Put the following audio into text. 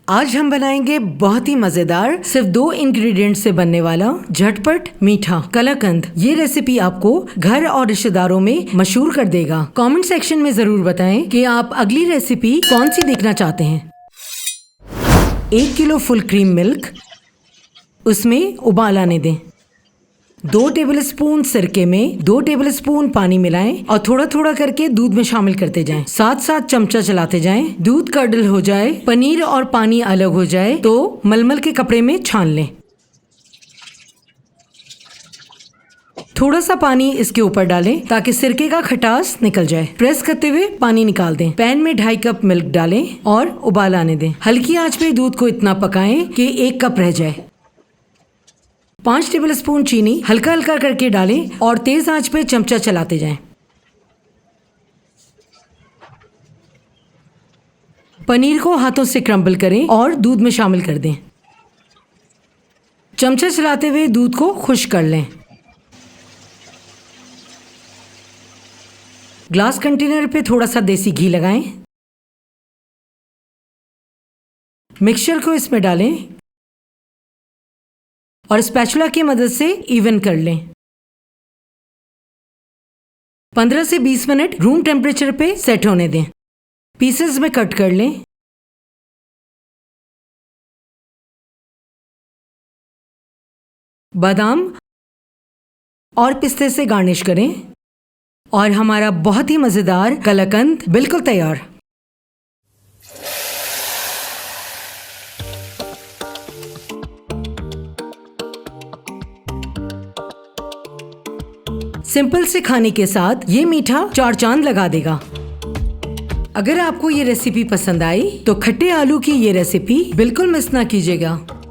आज हम बनाएंगे बहुत ही मजेदार सिर्फ 2 इंग्रेडिएंट से बनने वाला झटपट मीठा कलाकंद। ये रेसिपी आपको घर और रिश्तेदारों में मशहूर कर देगा। कमेंट सेक्शन में जरूर बताएं कि आप अगली रेसिपी कौन सी देखना चाहते हैं। 1 किलो फुल क्रीम मिल्क, उसमें उबाल आने दें। 2 टेबलस्पून सिरके में 2 टेबलस्पून पानी मिलाएं और थोड़ा थोड़ा करके दूध में शामिल करते जाएं। साथ साथ चमचा चलाते जाएं। दूध कडल हो जाए, पनीर और पानी अलग हो जाए तो मलमल के कपड़े में छान लें। थोड़ा सा पानी इसके ऊपर डालें ताकि सिरके का खटास निकल जाए। प्रेस करते हुए पानी निकाल दें। पैन में 2.5 कप मिल्क डालें और उबाल आने दें। हल्की आंच पे दूध को इतना पकाएं कि 1 कप रह जाए। 5 टेबलस्पून चीनी हल्का हल्का करके डालें और तेज आंच पे चमचा चलाते जाएं। पनीर को हाथों से क्रम्बल करें और दूध में शामिल कर दें। चमचा चलाते हुए दूध को खुश्क कर लें। ग्लास कंटेनर पे थोड़ा सा देसी घी लगाएं। मिक्सचर को इसमें डालें और स्पैचुला की मदद से इवन कर लें। 15 से 20 मिनट रूम टेम्परेचर पे सेट होने दें। पीसेस में कट कर लें। बादाम और पिस्ते से गार्निश करें और हमारा बहुत ही मजेदार कलाकंद बिल्कुल तैयार। सिंपल से खाने के साथ ये मीठा 4 चांद लगा देगा। अगर आपको ये रेसिपी पसंद आई तो खट्टे आलू की ये रेसिपी बिल्कुल मिस ना कीजिएगा।